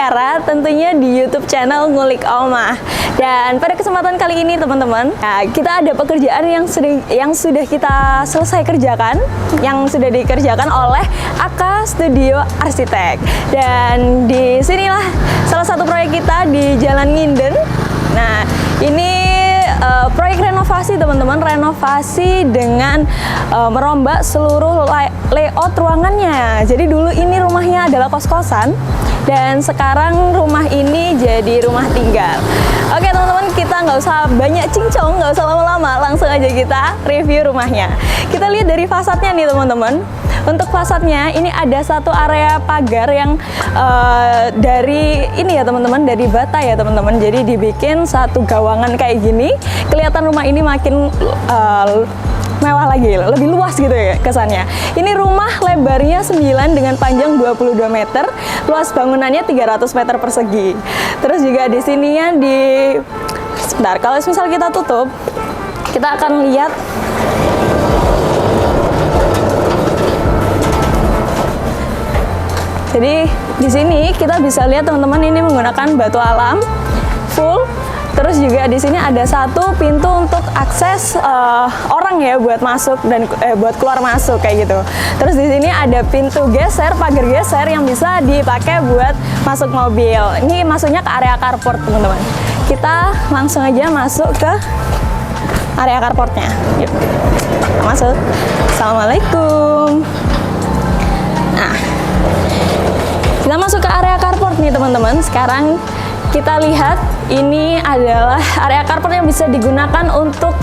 Tiara, tentunya di YouTube channel Ngulik Oma. Dan pada kesempatan kali ini teman-teman, kita ada pekerjaan yang sudah kita selesai kerjakan, yang sudah dikerjakan oleh AK Studio Arsitek. Dan disinilah salah satu proyek kita di Jalan Nginden. Nah, ini proyek renovasi teman-teman, renovasi dengan merombak seluruh layout ruangannya. Jadi dulu ini rumahnya adalah kos-kosan dan sekarang rumah ini jadi rumah tinggal. Oke teman-teman, kita nggak usah banyak cincong, nggak usah lama-lama, langsung aja kita review rumahnya. Kita lihat dari fasadnya nih teman-teman. Untuk fasadnya ini ada satu area pagar yang dari ini ya teman-teman, dari bata ya teman-teman. Jadi dibikin satu gawangan kayak gini. Kelihatan rumah ini makin mewah lagi, lebih luas gitu ya kesannya. Ini rumah lebarnya 9 dengan panjang 22 meter, luas bangunannya 300 meter persegi. Terus juga di sininya sebentar, kalau misal kita tutup, kita akan lihat jadi di sini kita bisa lihat teman-teman, ini menggunakan batu alam full. Terus juga di sini ada satu pintu untuk akses orang ya buat masuk dan buat keluar masuk kayak gitu. Terus di sini ada pintu geser, pagar geser yang bisa dipakai buat masuk mobil. Ini masuknya ke area carport teman-teman. Kita langsung aja masuk ke area carportnya. Yuk, kita masuk. Assalamualaikum. Nah, kita masuk ke area carport nih teman-teman. Sekarang kita lihat ini adalah area carport yang bisa digunakan untuk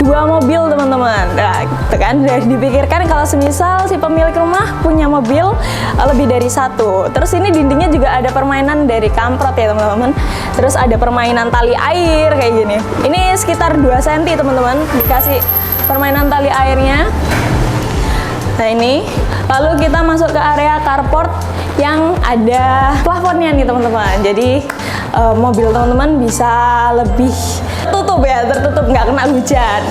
2 mobil teman-teman. Nah, gitu kan, udah dipikirkan kalau semisal si pemilik rumah punya mobil lebih dari satu. Terus ini dindingnya juga ada permainan dari kamprot ya teman-teman. Terus ada permainan tali air kayak gini. Ini sekitar 2 cm teman-teman, dikasih permainan tali airnya. Nah ini, lalu kita masuk ke area carport yang ada plafonnya nih teman-teman. Jadi mobil teman-teman bisa lebih tertutup nggak kena hujan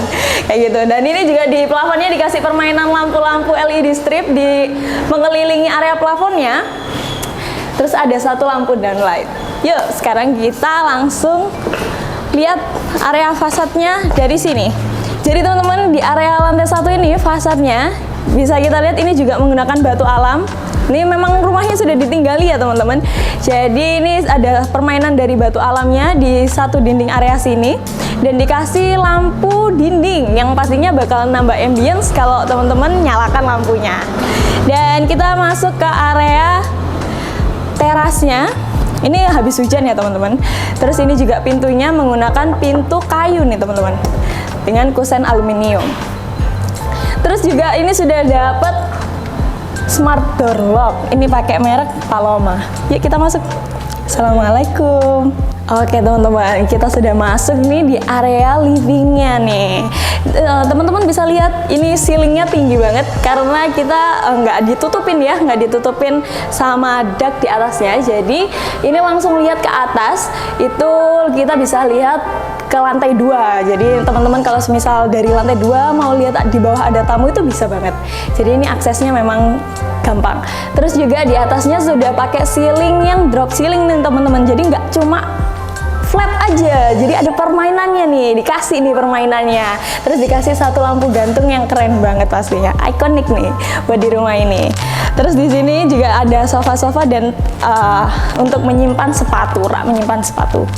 kayak gitu. Dan ini juga di plafonnya dikasih permainan lampu-lampu LED strip di mengelilingi area plafonnya. Terus ada satu lampu downlight. Yuk sekarang kita langsung lihat area fasadnya dari sini. Jadi teman-teman, di area lantai 1 ini fasadnya bisa kita lihat ini juga menggunakan batu alam. Ini memang rumahnya sudah ditinggali ya teman-teman. Jadi ini ada permainan dari batu alamnya di satu dinding area sini. Dan dikasih lampu dinding yang pastinya bakal nambah ambience kalau teman-teman nyalakan lampunya. Dan kita masuk ke area terasnya. Ini habis hujan ya teman-teman. Terus ini juga pintunya menggunakan pintu kayu nih teman-teman, dengan kusen aluminium. Terus juga ini sudah dapat smart door lock. Ini pakai merek Paloma. Yuk kita masuk. Assalamualaikum. Oke teman-teman, kita sudah masuk nih di area livingnya nih. Teman-teman bisa lihat ini ceilingnya tinggi banget karena kita nggak ditutupin sama dak di atasnya. Jadi ini langsung lihat ke atas, itu kita bisa lihat ke lantai 2. Jadi teman-teman kalau misal dari lantai 2 mau lihat di bawah ada tamu itu bisa banget. Jadi ini aksesnya memang gampang. Terus juga di atasnya sudah pakai ceiling yang drop ceiling nih teman-teman. Jadi nggak cuma flat aja, jadi ada permainannya nih, dikasih nih permainannya. Terus dikasih satu lampu gantung yang keren banget pastinya, ikonik nih buat di rumah ini. Terus di sini juga ada sofa-sofa dan untuk menyimpan sepatu, rak menyimpan sepatu.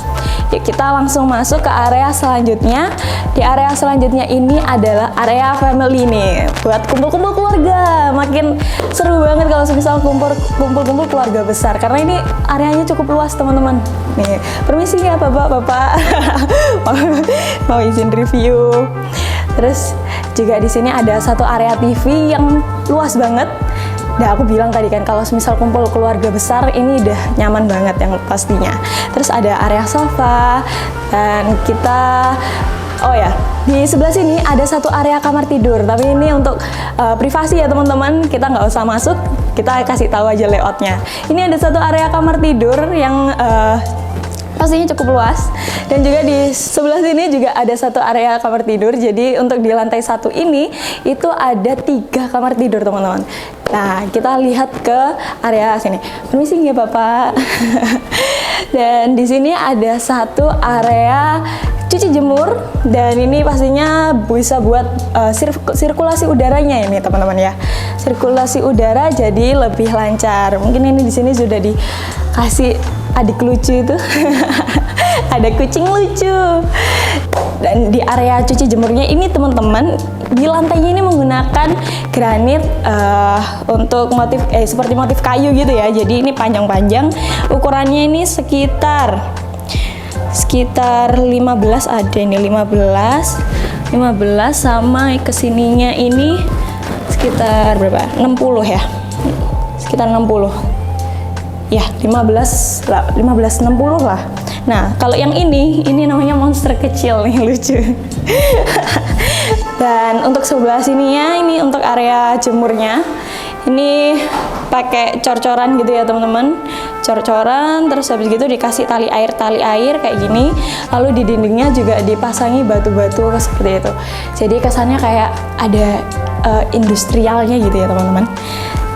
Yuk kita langsung masuk ke area selanjutnya. Di area selanjutnya ini adalah area family nih, buat kumpul-kumpul keluarga. Makin seru banget kalau misal kumpul-kumpul keluarga besar, karena ini areanya cukup luas teman-teman. Nih, permisi ya bapak-bapak, mau izin review. Terus juga di sini ada satu area TV yang luas banget. Nah aku bilang tadi kan kalau misal kumpul keluarga besar ini udah nyaman banget yang pastinya. Terus ada area sofa dan kita di sebelah sini ada satu area kamar tidur, tapi ini untuk privasi ya teman-teman, kita nggak usah masuk, kita kasih tahu aja layoutnya. Ini ada satu area kamar tidur yang pastinya cukup luas. Dan juga di sebelah sini juga ada satu area kamar tidur. Jadi untuk di lantai 1 ini itu ada 3 kamar tidur teman-teman. Nah, kita lihat ke area sini. Permisi ya Bapak. Dan di sini ada satu area cuci jemur, dan ini pastinya bisa buat sirkulasi udaranya ini teman-teman ya. Sirkulasi udara jadi lebih lancar. Mungkin ini di sini sudah dikasih adik lucu itu. Ada kucing lucu. Dan di area cuci jemurnya ini teman-teman, di lantainya ini menggunakan granit untuk motif seperti motif kayu gitu ya. Jadi ini panjang-panjang, ukurannya ini sekitar 15 ada ini 15 sama kesininya ini sekitar berapa? 60 ya. Sekitar 60. Ya, 15 60 lah. Nah, kalau yang ini namanya monster kecil nih, lucu. Dan untuk sebelah sininya ini untuk area jemurnya. Ini pakai cor-coran gitu ya teman-teman. Cor-coran, terus habis gitu dikasih tali air kayak gini. Lalu di dindingnya juga dipasangi batu-batu seperti itu. Jadi kesannya kayak ada industrialnya gitu ya teman-teman.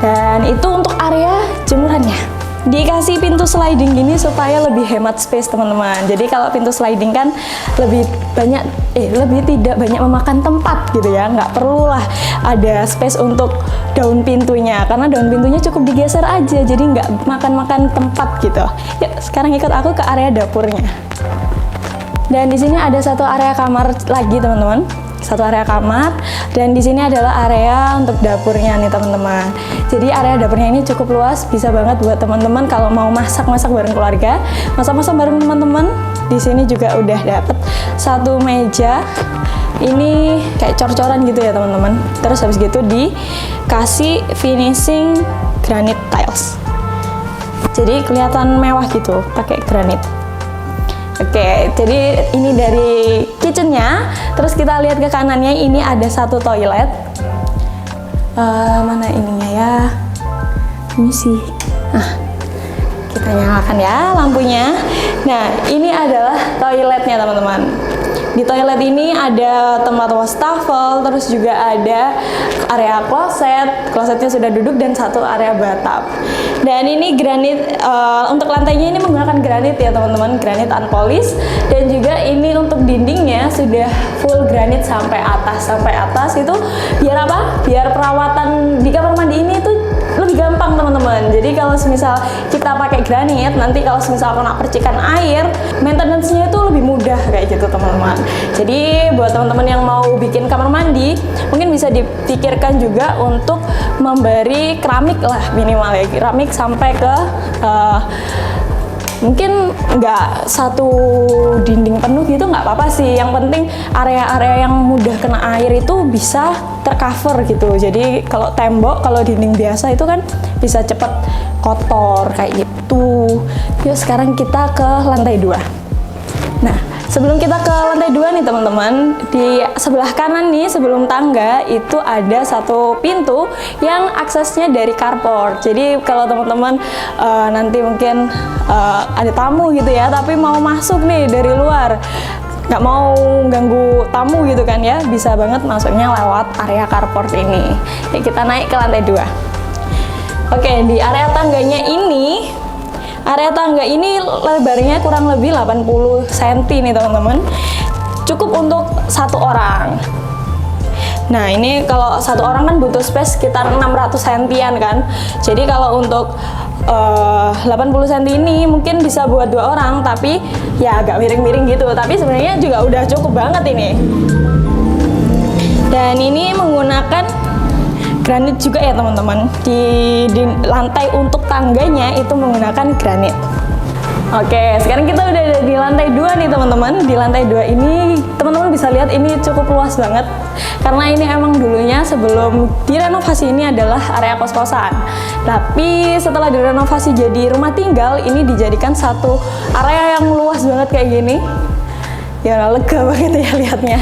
Dan itu untuk area jemurannya. Dikasih pintu sliding gini supaya lebih hemat space teman-teman. Jadi kalau pintu sliding kan lebih tidak banyak memakan tempat gitu ya. Nggak perlulah ada space untuk daun pintunya, karena daun pintunya cukup digeser aja, jadi nggak makan tempat gitu. Yuk, sekarang ikut aku ke area dapurnya. Dan di sini ada satu area kamar lagi teman-teman. Satu area kamar, dan di sini adalah area untuk dapurnya nih teman-teman. Jadi area dapurnya ini cukup luas, bisa banget buat teman-teman kalau mau masak-masak bareng keluarga, masak-masak bareng teman-teman. Di sini juga udah dapet satu meja. Ini kayak cor-coran gitu ya teman-teman. Terus habis gitu dikasih finishing granite tiles. Jadi kelihatan mewah gitu pakai granit. Oke, jadi ini dari kitchennya. Terus kita lihat ke kanannya, ini ada satu toilet. Mana ininya ya? Ini sih. Nah, kita nyalakan ya lampunya. Nah, ini adalah toiletnya teman-teman. Di toilet ini ada tempat wastafel, terus juga ada area klosetnya sudah duduk, dan satu area bathtub. Dan ini granit, untuk lantainya ini menggunakan granit ya teman-teman, granit unpolished. Dan juga ini untuk dindingnya sudah full granit sampai atas itu biar apa? Biar perawatan di kamar mandi ini tuh lebih gampang teman-teman. Jadi kalau semisal kita pakai granit, nanti kalau semisal kena percikan air, maintenance-nya itu lebih mudah kayak gitu teman-teman. Jadi buat teman-teman yang mau bikin kamar mandi, mungkin bisa dipikirkan juga untuk memberi keramik lah minimal ya, keramik sampai ke mungkin nggak satu dinding penuh gitu, nggak apa-apa sih. Yang penting area-area yang mudah kena air itu bisa tercover gitu. Jadi kalau tembok, kalau dinding biasa itu kan bisa cepet kotor kayak gitu. Yuk sekarang kita ke lantai 2. Nah, sebelum kita ke lantai 2 nih teman-teman, di sebelah kanan nih sebelum tangga itu ada satu pintu yang aksesnya dari carport. Jadi kalau teman-teman nanti mungkin ada tamu gitu ya, tapi mau masuk nih dari luar, nggak mau ganggu tamu gitu kan ya, bisa banget masuknya lewat area carport ini. Jadi kita naik ke lantai 2. Oke, di area tangganya ini, area tangga ini lebarnya kurang lebih 80 cm nih teman-teman. Cukup untuk satu orang. Nah ini kalau satu orang kan butuh space sekitar 600 cm kan. Jadi kalau untuk 80 cm ini mungkin bisa buat 2 orang, tapi ya agak miring-miring gitu. Tapi sebenarnya juga udah cukup banget ini. Dan ini menggunakan granit juga ya teman-teman. Di lantai untuk tangganya itu menggunakan granit. Oke, sekarang kita udah ada di lantai 2 nih teman-teman. Di lantai 2 ini teman-teman bisa lihat ini cukup luas banget. Karena ini emang dulunya sebelum direnovasi ini adalah area kos-kosan. Tapi setelah direnovasi jadi rumah tinggal, ini dijadikan satu area yang luas banget kayak gini. Ya lega banget ya lihatnya.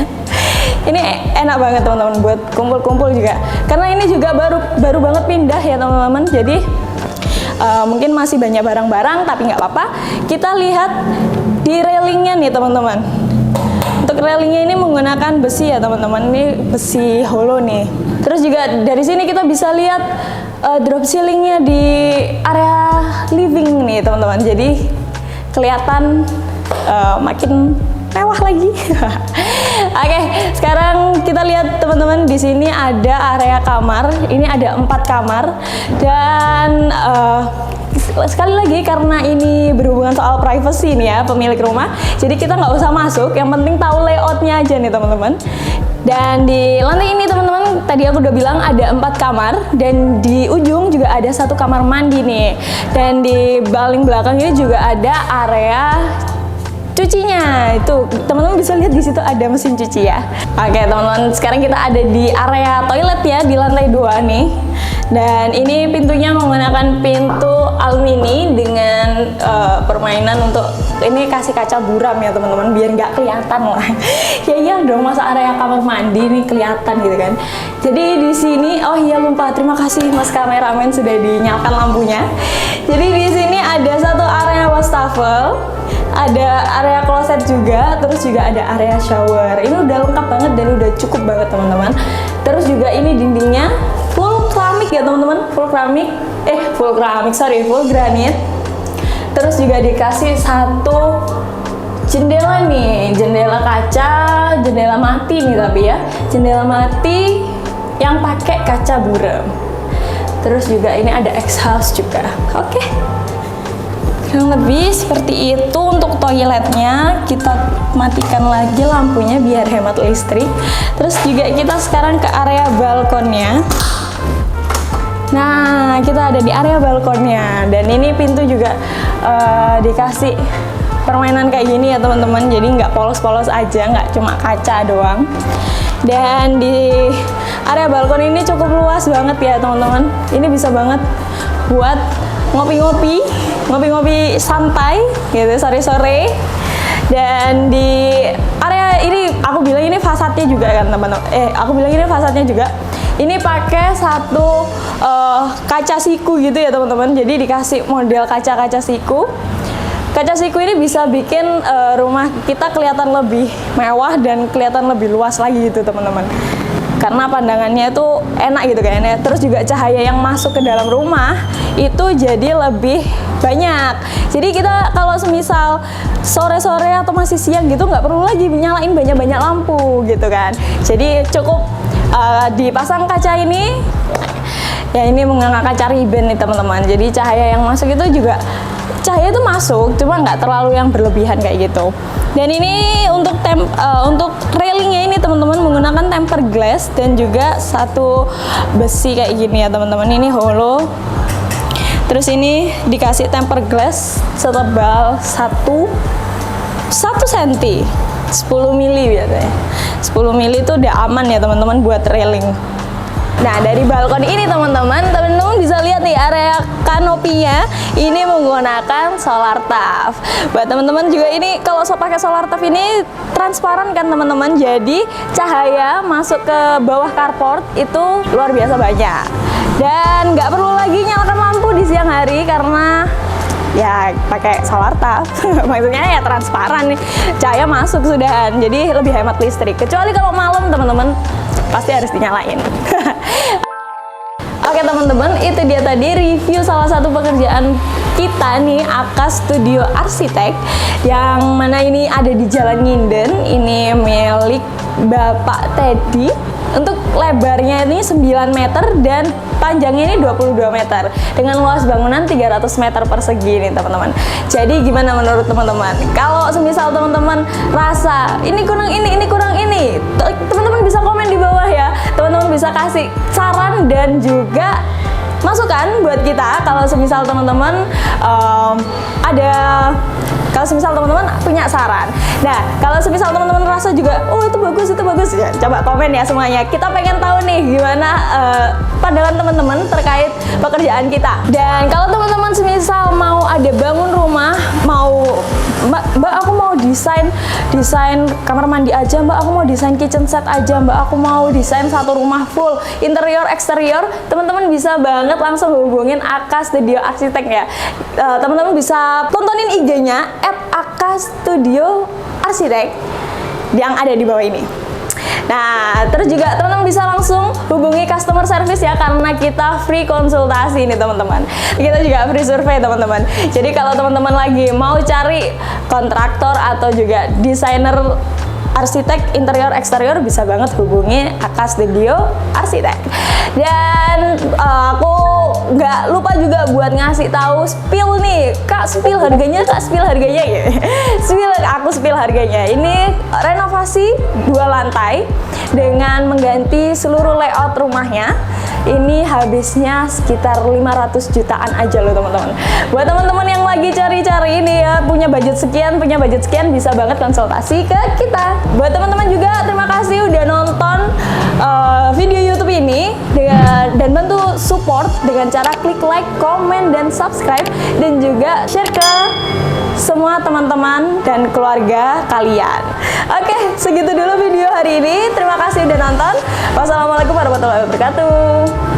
Ini enak banget teman-teman buat kumpul-kumpul juga. Karena ini juga baru banget pindah ya teman-teman. Jadi mungkin masih banyak barang-barang, tapi nggak apa-apa. Kita lihat di railingnya nih teman-teman. Untuk railingnya ini menggunakan besi ya teman-teman, ini besi hollow nih. Terus juga dari sini kita bisa lihat drop ceilingnya di area living nih teman-teman. Jadi kelihatan makin mewah lagi. Oke, sekarang kita lihat teman-teman, di sini ada area kamar. Ini ada 4 kamar dan sekali lagi karena ini berhubungan soal privacy nih ya pemilik rumah, jadi kita nggak usah masuk, yang penting tahu layoutnya aja nih teman-teman. Dan di lantai ini teman-teman, tadi aku udah bilang ada 4 kamar dan di ujung juga ada 1 kamar mandi nih. Dan di paling belakang ini juga ada area cucinya. Itu teman-teman bisa lihat di situ ada mesin cuci ya. Oke teman-teman, sekarang kita ada di area toilet ya, di lantai 2 nih. Dan ini pintunya menggunakan pintu alumini dengan permainan untuk ini kasih kaca buram ya teman-teman, biar nggak kelihatan lah. Ya iya dong, masa area kamar mandi nih kelihatan gitu kan. Jadi di sini, oh iya lupa, terima kasih mas kameramen sudah dinyalakan lampunya. Jadi di sini ada 1 area wastafel, ada area kloset juga, terus juga ada area shower. Ini udah lengkap banget dan udah cukup banget teman-teman. Terus juga ini dindingnya full keramik ya teman-teman, full granit. Terus juga dikasih 1 jendela nih, jendela kaca, jendela mati nih tapi ya, jendela mati yang pakai kaca buram. Terus juga ini ada exhaust juga. Oke. Kurang lebih seperti itu untuk toiletnya. Kita matikan lagi lampunya biar hemat listrik. Terus juga kita sekarang ke area balkonnya. Nah, kita ada di area balkonnya dan ini pintu juga dikasih permainan kayak gini ya teman-teman. Jadi nggak polos-polos aja, nggak cuma kaca doang. Dan di area balkon ini cukup luas banget ya teman-teman. Ini bisa banget buat ngopi-ngopi santai gitu sore-sore. Dan di area ini aku bilang ini fasadnya juga kan teman-teman. Ini pakai 1 kaca siku gitu ya teman-teman. Jadi dikasih model kaca-kaca siku. Kaca siku ini bisa bikin rumah kita kelihatan lebih mewah dan kelihatan lebih luas lagi gitu teman-teman. Karena pandangannya itu enak gitu kayaknya. Terus juga cahaya yang masuk ke dalam rumah itu jadi lebih banyak. Jadi kita kalau semisal sore-sore atau masih siang gitu nggak perlu lagi nyalain banyak-banyak lampu gitu kan. Jadi cukup dipasang kaca ini. Ya ini menggunakan kaca ribbon nih teman-teman. Jadi cahaya yang masuk itu juga cahaya itu masuk, cuma nggak terlalu yang berlebihan kayak gitu. Dan ini untuk railingnya ini teman-teman menggunakan tempered glass dan juga 1 besi kayak gini ya teman-teman. Ini hollow. Terus ini dikasih tempered glass setebal 1 cm, 10 mili biasanya. 10 mili itu udah aman ya teman-teman buat railing. Nah dari balkon ini teman-teman bisa lihat nih area kanopinya ini menggunakan solar tub. Buat teman-teman juga ini kalau pakai solar tub ini transparan kan teman-teman, jadi cahaya masuk ke bawah carport itu luar biasa banyak. Dan nggak perlu lagi nyalakan lampu di siang hari karena ya pakai solar tub. Maksudnya ya transparan nih, cahaya masuk sudahan, jadi lebih hemat listrik. Kecuali kalau malam teman-teman pasti harus dinyalain. Oke teman-teman, itu dia tadi review salah satu pekerjaan kita nih, Akas Studio Arsitek, yang mana ini ada di Jalan Nginden. Ini milik Bapak Teddy. Untuk lebarnya ini 9 meter dan panjangnya ini 22 meter dengan luas bangunan 300 meter persegi nih teman-teman. Jadi gimana menurut teman-teman? Kalau semisal teman-teman rasa ini kurang ini, teman-teman bisa komen di bawah ya. Teman-teman bisa kasih saran dan juga masukan buat kita kalau semisal teman-teman punya saran. Nah, kalau semisal teman-teman rasa juga, oh itu bagus bagus ya? Coba komen ya semuanya. Kita pengen tahu nih gimana pandangan teman-teman terkait pekerjaan kita. Dan kalau teman-teman semisal mau ada bangun rumah, mau Mbak aku mau desain kamar mandi aja, Mbak aku mau desain kitchen set aja, Mbak aku mau desain satu rumah full interior eksterior, teman-teman bisa banget langsung hubungin Aka Studio Arsitek ya. Teman-teman bisa tontonin IG-nya @akastudio_arsitek yang ada di bawah ini. Nah, terus juga teman-teman bisa langsung hubungi customer service ya, karena kita free konsultasi nih teman-teman. Kita juga free survei teman-teman. Jadi kalau teman-teman lagi mau cari kontraktor atau juga desainer arsitek interior eksterior, bisa banget hubungi Aka Studio Arsitek. Dan aku nggak lupa juga buat ngasih tahu spill nih, Kak spill harganya ya. Aku spill harganya. Ini renovasi 2 lantai dengan mengganti seluruh layout rumahnya. Ini habisnya sekitar 500 jutaan aja loh teman-teman. Buat teman-teman yang lagi cari-cari ini ya, punya budget sekian, bisa banget konsultasi ke kita. Buat teman-teman juga terima kasih udah nonton video YouTube ini dan bantu support dengan cara klik like, komen, dan subscribe, dan juga share ke semua teman-teman dan keluarga kalian. Oke, segitu dulu video hari ini. Terima kasih udah nonton. Wassalamualaikum warahmatullahi wabarakatuh.